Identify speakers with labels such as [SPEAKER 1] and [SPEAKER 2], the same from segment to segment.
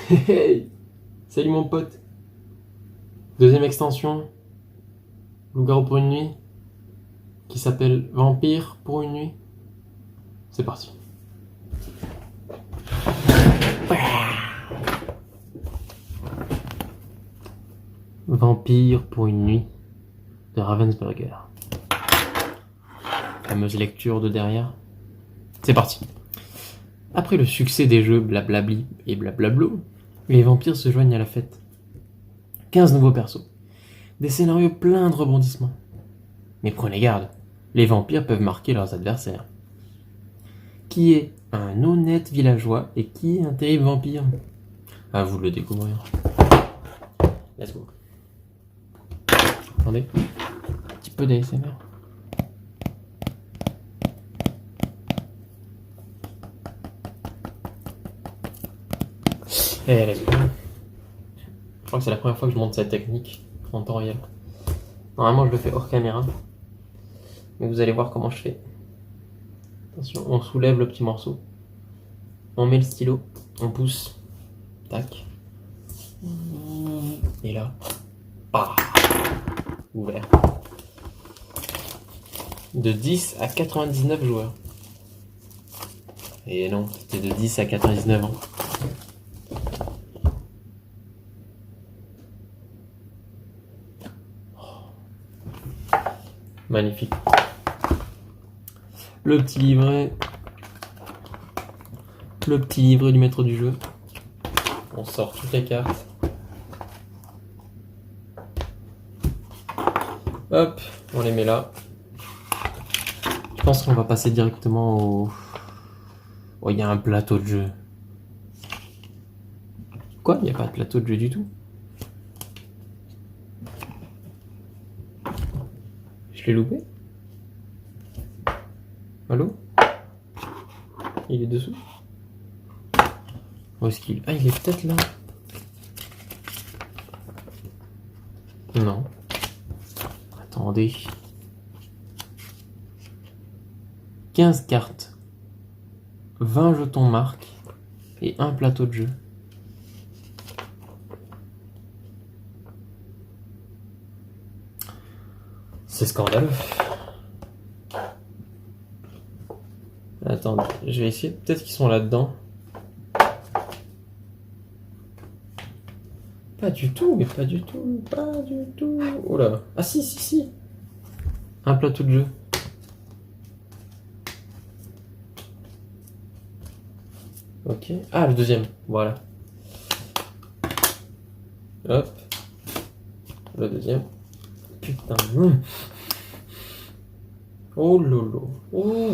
[SPEAKER 1] Hey, salut mon pote. Deuxième extension, Loup-garou pour une nuit, qui s'appelle Vampire pour une nuit. C'est parti. Vampire pour une nuit de Ravensburger. Fameuse lecture de derrière. C'est parti. Après le succès des jeux Blablabli et Blablablo, les vampires se joignent à la fête. 15 nouveaux persos. Des scénarios pleins de rebondissements. Mais prenez garde, les vampires peuvent marquer leurs adversaires. Qui est un honnête villageois et qui est un terrible vampire? À vous de le découvrir. Let's go. Attendez, un petit peu d'ASMR. Et let's go. Je crois que c'est la première fois que je montre cette technique en temps réel. Normalement je le fais hors caméra. Mais vous allez voir comment je fais. Attention, on soulève le petit morceau. On met le stylo, on pousse. Tac. Et là. Bah, ouvert. De 10 à 99 joueurs. Et non, c'était de 10 à 99 ans. Magnifique. Le petit livret. Le petit livret du maître du jeu. On sort toutes les cartes. Hop, on les met là. Je pense qu'on va passer directement au... Oh, il y a un plateau de jeu. Quoi? Il n'y a pas de plateau de jeu du tout? Je l'ai loupé? Allô? Il est dessous? Où est-ce qu'il est? Ah, il est peut-être là. Non. Attendez. 15 cartes. 20 jetons marques. Et un plateau de jeu. C'est scandaleux. Attendez, je vais essayer. Peut-être qu'ils sont là-dedans. Pas du tout, mais pas du tout, pas du tout. Oh là. Ah si, si, si. Un plateau de jeu. Ok. Ah, le deuxième. Voilà. Hop. Le deuxième. Putain. Oh lolo. Oh.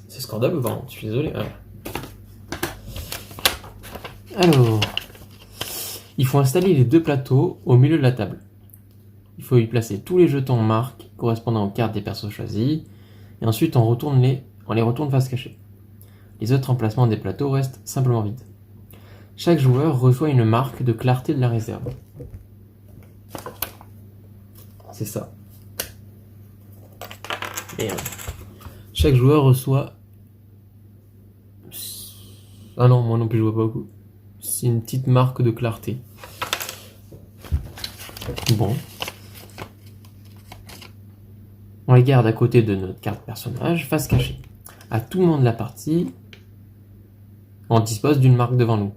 [SPEAKER 1] C'est scandaleux, vraiment. Je suis désolé. Ouais. Alors, il faut installer les deux plateaux au milieu de la table. Il faut y placer tous les jetons marques correspondant aux cartes des persos choisis. Et ensuite, on les retourne face cachée. Les autres emplacements des plateaux restent simplement vides. Chaque joueur reçoit une marque de clarté de la réserve. C'est ça. Et chaque joueur reçoit... Ah non, moi non plus je vois pas beaucoup. C'est une petite marque de clarté. Bon. On les garde à côté de notre carte personnage, face cachée. À tout moment de la partie, on dispose d'une marque devant nous.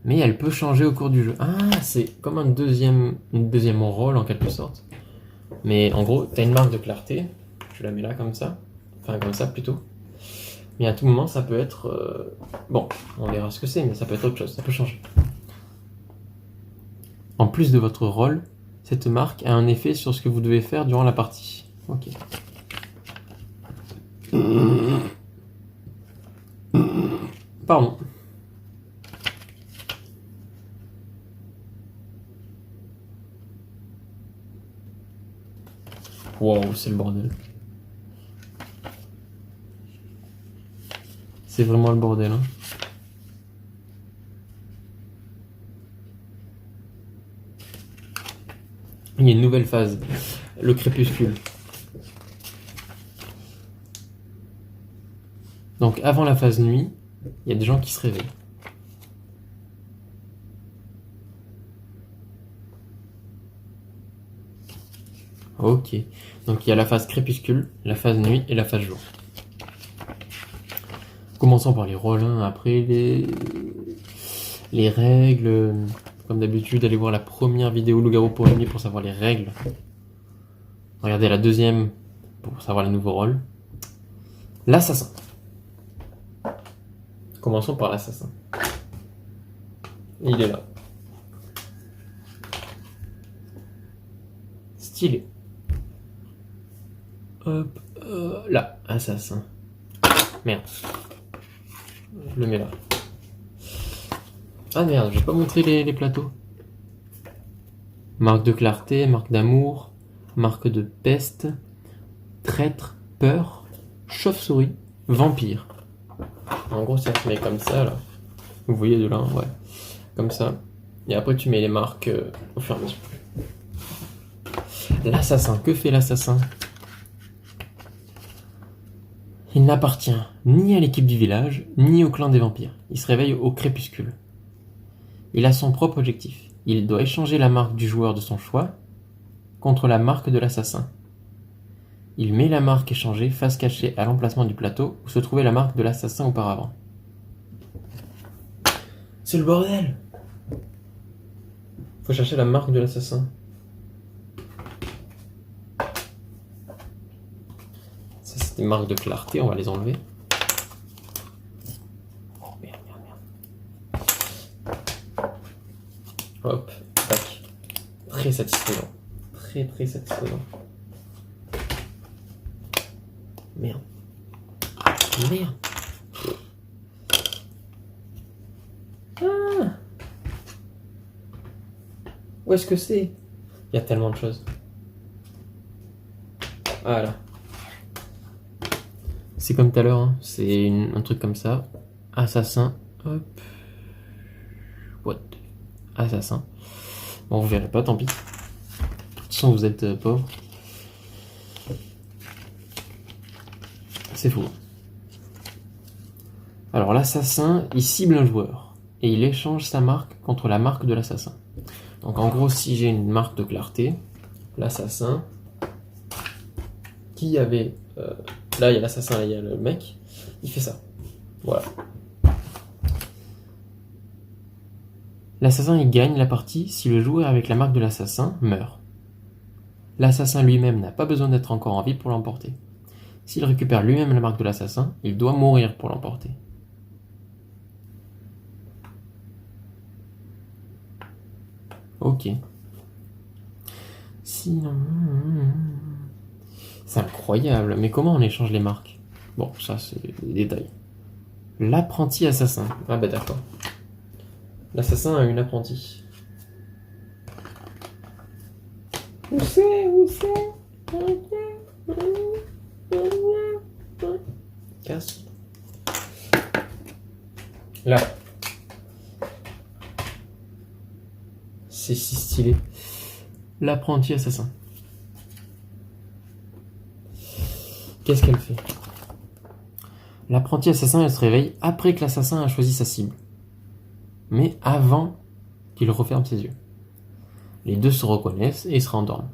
[SPEAKER 1] Mais elle peut changer au cours du jeu. Ah, c'est comme une deuxième rôle en quelque sorte. Mais en gros, tu as une marque de clarté. Je la mets là comme ça. Enfin, comme ça plutôt. Mais à tout moment, ça peut être... Bon, on verra ce que c'est, mais ça peut être autre chose. Ça peut changer. En plus de votre rôle, cette marque a un effet sur ce que vous devez faire durant la partie. Ok. Pardon. Wow, c'est le bordel. C'est vraiment le bordel. Hein. Il y a une nouvelle phase. Le crépuscule. Donc avant la phase nuit, il y a des gens qui se réveillent. Ok. Donc il y a la phase crépuscule, la phase nuit et la phase jour. Commençons par les rôles, hein. Après les règles. Comme d'habitude, allez voir la première vidéo Loup-garou pour une nuit pour savoir les règles. Regardez la deuxième pour savoir les nouveaux rôles. L'assassin. Commençons par l'assassin. Il est là. Stylé. Hop, là, assassin. Merde. Je le mets là. Ah merde, j'ai pas montré les plateaux. Marque de clarté, marque d'amour, marque de peste, traître, peur, chauve-souris, vampire. En gros, ça se met comme ça, là. Vous voyez de là, ouais. Comme ça. Et après, tu mets les marques au fur et à mesure. L'assassin, que fait l'assassin? Il n'appartient ni à l'équipe du village, ni au clan des vampires. Il se réveille au crépuscule. Il a son propre objectif. Il doit échanger la marque du joueur de son choix contre la marque de l'assassin. Il met la marque échangée face cachée à l'emplacement du plateau où se trouvait la marque de l'assassin auparavant. C'est le bordel! Faut chercher la marque de l'assassin. Ça, c'est des marques de clarté, on va les enlever. Merde. Hop, tac. Très satisfaisant. Très satisfaisant. Merde. Ah! Où est-ce que c'est? Il y a tellement de choses. Voilà. C'est comme tout à l'heure, hein. C'est un truc comme ça. Assassin. Hop. What? Assassin. Bon, vous verrez pas, tant pis. De toute façon, vous êtes pauvre. C'est fou. Alors, l'assassin, il cible un joueur. Et il échange sa marque contre la marque de l'assassin. Donc, en gros, si j'ai une marque de clarté, l'assassin, qui avait... là, il y a l'assassin, là, il y a le mec. Il fait ça. Voilà. L'assassin, il gagne la partie si le joueur avec la marque de l'assassin meurt. L'assassin lui-même n'a pas besoin d'être encore en vie pour l'emporter. S'il récupère lui-même la marque de l'assassin, il doit mourir pour l'emporter. Ok. Sinon... C'est incroyable, mais comment on échange les marques? Bon, ça c'est des détails. L'apprenti assassin. Ah bah d'accord. L'assassin a une apprentie. Où c'est? Casse. Là. C'est si stylé. L'apprenti assassin. Qu'est-ce qu'elle fait? L'apprenti assassin, elle se réveille après que l'assassin a choisi sa cible. Mais avant qu'il referme ses yeux. Les deux se reconnaissent et se rendorment.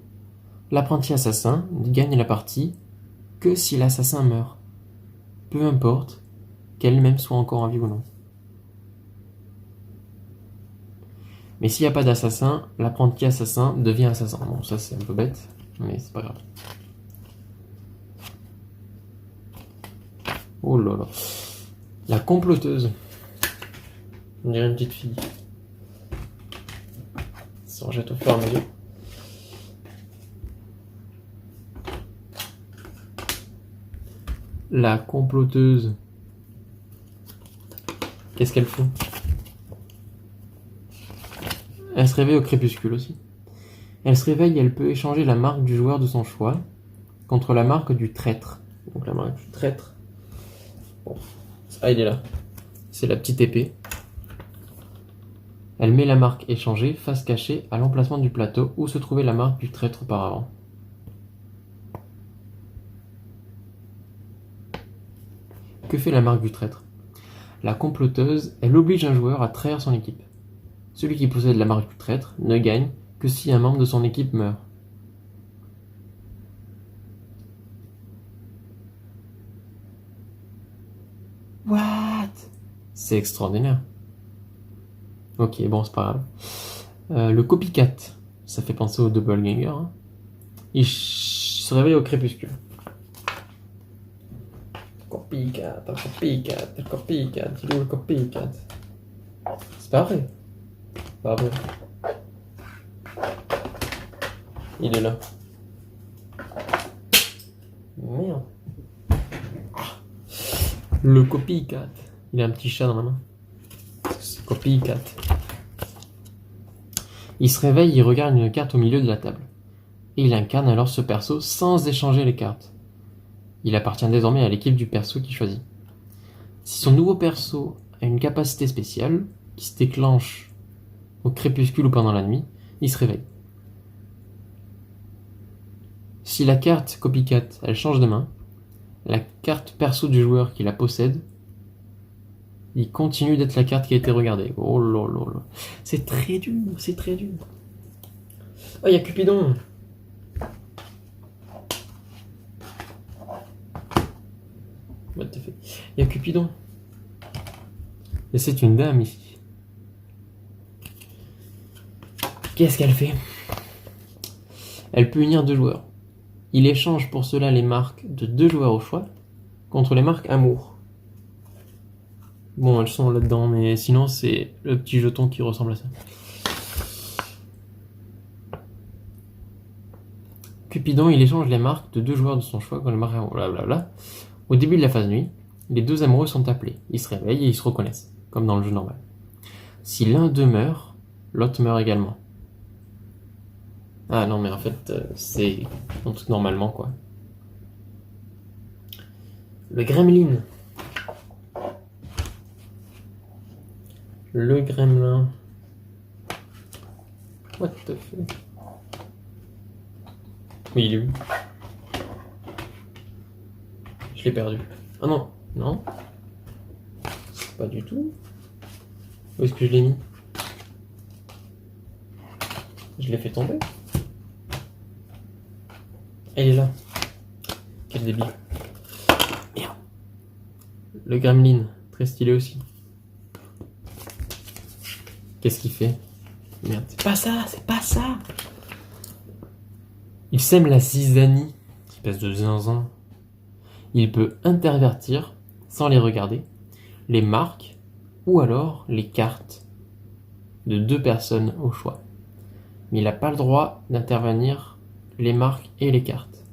[SPEAKER 1] L'apprenti assassin ne gagne la partie que si l'assassin meurt. Peu importe qu'elle-même soit encore en vie ou non. Mais s'il n'y a pas d'assassin, l'apprenti assassin devient assassin. Bon, ça c'est un peu bête, mais c'est pas grave. Oh là là. La comploteuse. On dirait une petite fille. Ça en jette au fur et à mesure. La comploteuse. Qu'est-ce qu'elle fout? Elle se réveille au crépuscule aussi. Elle se réveille et elle peut échanger la marque du joueur de son choix contre la marque du traître. Donc la marque du traître. Bon, ça il est là. C'est la petite épée. Elle met la marque échangée face cachée à l'emplacement du plateau où se trouvait la marque du traître auparavant. Que fait la marque du traître? La comploteuse, elle oblige un joueur à trahir son équipe. Celui qui possède la marque du traître ne gagne que si un membre de son équipe meurt. C'est extraordinaire. Ok, bon, c'est pas grave. Le copycat, ça fait penser au doppelganger. Hein. Il se réveille au crépuscule. Copycat, copycat, copycat, il est où le copycat? C'est pas vrai. Pas vrai. Il est là. Merde. Le copycat. Il a un petit chat dans la main. C'est copycat. Il se réveille, il regarde une carte au milieu de la table. Et il incarne alors ce perso sans échanger les cartes. Il appartient désormais à l'équipe du perso qu'il choisit. Si son nouveau perso a une capacité spéciale, qui se déclenche au crépuscule ou pendant la nuit, il se réveille. Si la carte copycat, elle change de main, la carte perso du joueur qui la possède, il continue d'être la carte qui a été regardée. Oh là là là. C'est très dur, c'est très dur. Oh, il y a Cupidon. What the fuck. Il y a Cupidon. Et c'est une dame ici. Qu'est-ce qu'elle fait? Elle peut unir deux joueurs. Il échange pour cela les marques de deux joueurs au choix contre les marques amour. Bon, elles sont là-dedans, mais sinon c'est le petit jeton qui ressemble à ça. Cupidon, il échange les marques de deux joueurs de son choix contre les marques amour. Blablabla. Au début de la phase nuit, les deux amoureux sont appelés. Ils se réveillent et ils se reconnaissent, comme dans le jeu normal. Si l'un d'eux meurt, l'autre meurt également. Ah non, mais en fait, c'est un truc normalement, quoi. Le gremlin. Le gremlin. What the fuck? Oui, il est où? Je l'ai perdu. Ah non, non. Pas du tout. Où est-ce que je l'ai mis? Je l'ai fait tomber. Elle est là. Quel débile. Merde. Le gremlin, très stylé aussi. Qu'est-ce qu'il fait? Merde, c'est pas ça, c'est pas ça. Il sème la zizanie, espèce de zinzin. Il peut intervertir, sans les regarder, les marques ou alors les cartes de deux personnes au choix. Mais il n'a pas le droit d'intervenir les marques et les cartes.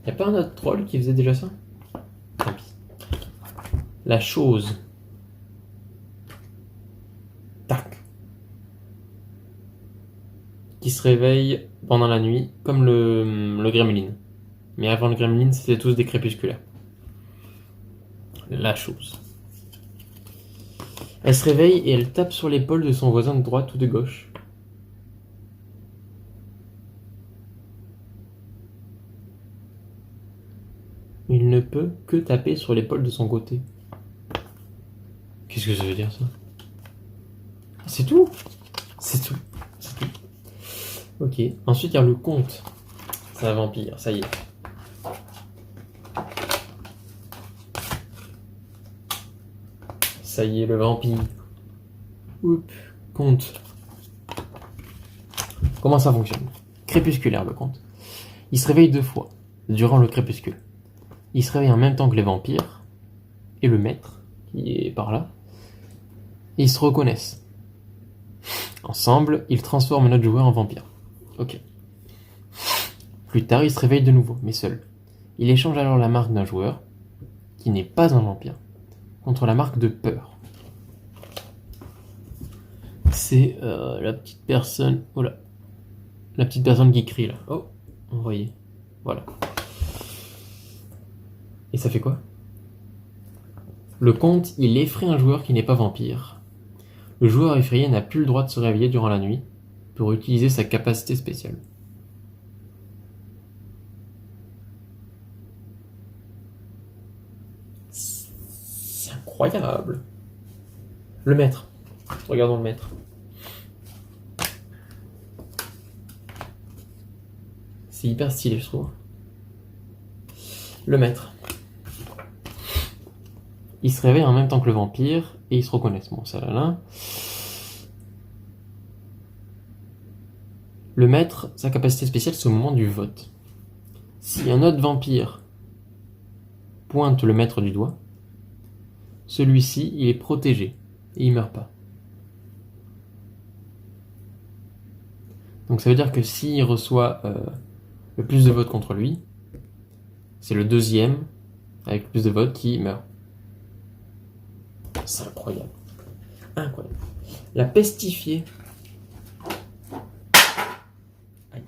[SPEAKER 1] Y'a pas un autre troll qui faisait déjà ça? Tant pis. La chose. Tac. Qui se réveille pendant la nuit, comme le gremlin. Mais avant le gremlin, c'était tous des crépusculaires. La chose. Elle se réveille et elle tape sur l'épaule de son voisin de droite ou de gauche. Il ne peut que taper sur l'épaule de son côté. Qu'est-ce que ça veut dire ça? C'est tout? C'est tout. C'est tout. Ok. Ensuite, il y a le comte. C'est un vampire, ça y est. Ça y est, le vampire. Oups. Comte. Comment ça fonctionne? Crépusculaire, le comte. Il se réveille deux fois, durant le crépuscule. Il se réveille en même temps que les vampires, et le maître, qui est par là, et ils se reconnaissent. Ensemble, ils transforment notre joueur en vampire. Ok. Plus tard, il se réveille de nouveau, mais seul. Il échange alors la marque d'un joueur, qui n'est pas un vampire, contre la marque de peur. C'est la petite personne... Oh là. La petite personne qui crie là. Oh, vous voyez. Voilà. Et ça fait quoi? Le comte, il effraie un joueur qui n'est pas vampire. Le joueur effrayé n'a plus le droit de se réveiller durant la nuit pour utiliser sa capacité spéciale. C'est incroyable. Le maître. Regardons le maître. C'est hyper stylé, je trouve. Le maître. Ils se réveillent en même temps que le vampire et ils se reconnaissent. Bon, ça là. Le maître, sa capacité spéciale, c'est au moment du vote. Si un autre vampire pointe le maître du doigt, celui-ci, il est protégé et il meurt pas. Donc ça veut dire que s'il reçoit le plus de votes contre lui, c'est le deuxième avec le plus de votes qui meurt. C'est incroyable. Incroyable. La pestifiée. Aïe.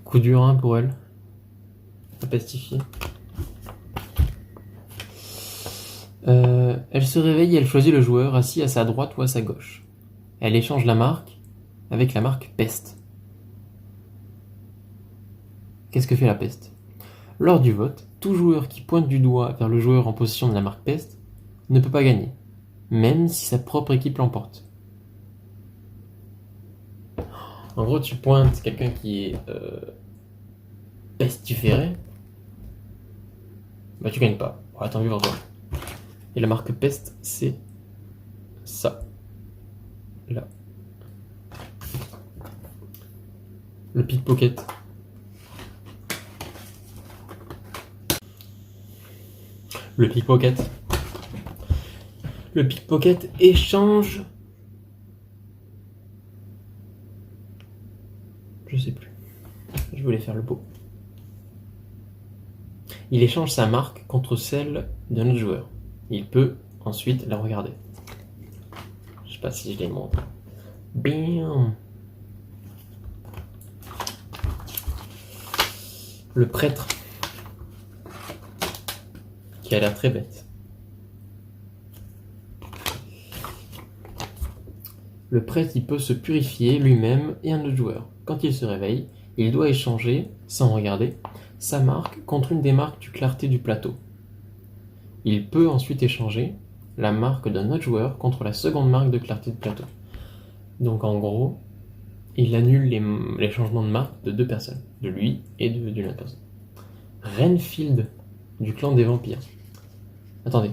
[SPEAKER 1] Coup dur hein, pour elle. La pestifiée. Elle se réveille et elle choisit le joueur assis à sa droite ou à sa gauche. Elle échange la marque avec la marque peste. Qu'est-ce que fait la peste? Lors du vote, tout joueur qui pointe du doigt vers le joueur en possession de la marque peste ne peut pas gagner, même si sa propre équipe l'emporte. En gros, tu pointes quelqu'un qui est pestiféré, bah tu gagnes pas. Ouais, tant mieux pour toi. Et la marque peste, c'est ça. Là. Le pickpocket. Le pickpocket. Le pickpocket échange. Je sais plus. Je voulais faire le beau. Il échange sa marque contre celle d'un autre joueur. Il peut ensuite la regarder. Je sais pas si je les montre. Bam. Le prêtre. Qui a l'air très bête. Le prêtre, il peut se purifier lui-même et un autre joueur. Quand il se réveille, il doit échanger, sans regarder, sa marque contre une des marques du clarté du plateau. Il peut ensuite échanger la marque d'un autre joueur contre la seconde marque de clarté du plateau. Donc en gros, il annule les changements de marque de deux personnes, de lui et d'une autre personne. Renfield, du clan des vampires. Attendez.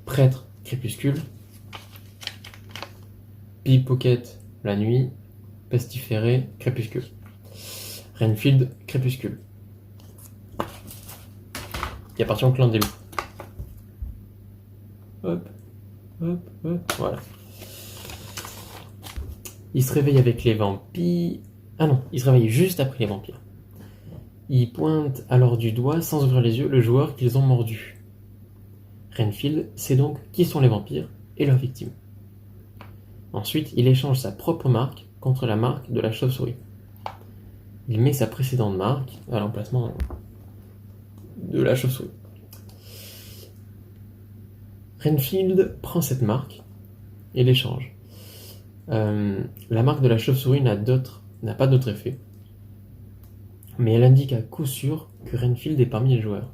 [SPEAKER 1] Prêtre, crépuscule. Pickpocket, la nuit. Pestiféré, crépuscule. Renfield, crépuscule. Qui appartient au clan des loups. Hop, hop, hop, voilà. Il se réveille avec les vampires. Ah non, il se réveille juste après les vampires. Il pointe alors du doigt, sans ouvrir les yeux, le joueur qu'ils ont mordu. Renfield sait donc qui sont les vampires et leurs victimes. Ensuite, il échange sa propre marque contre la marque de la chauve-souris. Il met sa précédente marque à l'emplacement de la chauve-souris. Renfield prend cette marque et l'échange. La marque de la chauve-souris n'a pas d'autre effet, mais elle indique à coup sûr que Renfield est parmi les joueurs.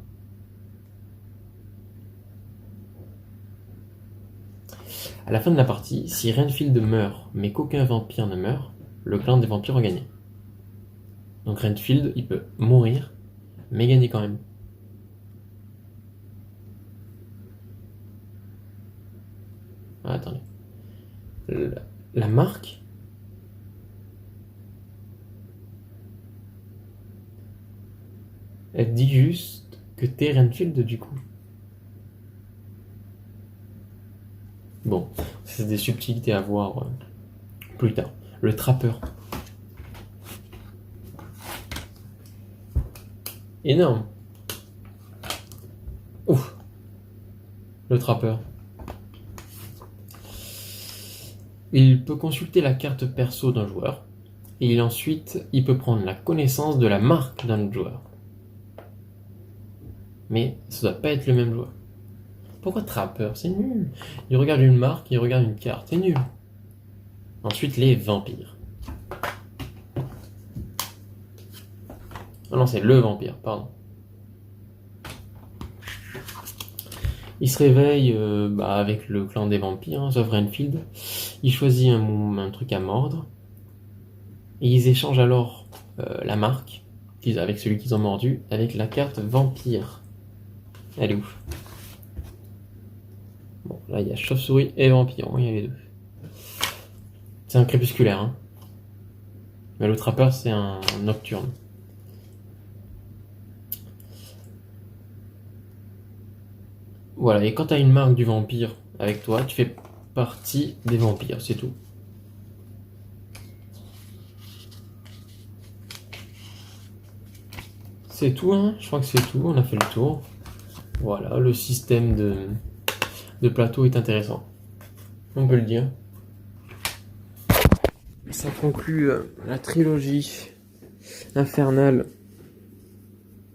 [SPEAKER 1] À la fin de la partie, si Renfield meurt, mais qu'aucun vampire ne meurt, le clan des vampires a gagné. Donc Renfield, il peut mourir, mais gagner quand même. Ah, attendez. La marque... Elle dit juste que t'es Renfield du coup. Bon, c'est des subtilités à voir plus tard. Le trappeur. Énorme. Ouf. Le trappeur. Il peut consulter la carte perso d'un joueur. Et ensuite, il peut prendre la connaissance de la marque d'un autre joueur. Mais ça doit pas être le même joueur. Pourquoi trappeur? C'est nul. Il regarde une marque, il regarde une carte. C'est nul. Ensuite, les vampires. Ah non, c'est le vampire, pardon. Il se réveille avec le clan des vampires, sauf Renfield. Il choisit un truc à mordre. Et ils échangent alors la marque, avec celui qu'ils ont mordu, avec la carte vampire. Elle est où? Bon, là, il y a chauve-souris et vampire. Oui, il y a les deux. C'est un crépusculaire, hein. Mais le trappeur, c'est un nocturne. Voilà, et quand t'as une marque du vampire avec toi, tu fais partie des vampires, c'est tout. C'est tout, hein. Je crois que c'est tout, on a fait le tour. Voilà, le système de plateau est intéressant. On peut le dire. Ça conclut la trilogie infernale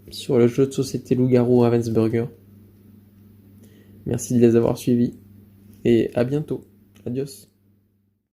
[SPEAKER 1] sur le jeu de société Loup-Garou Ravensburger. Merci de les avoir suivis et à bientôt. Adios.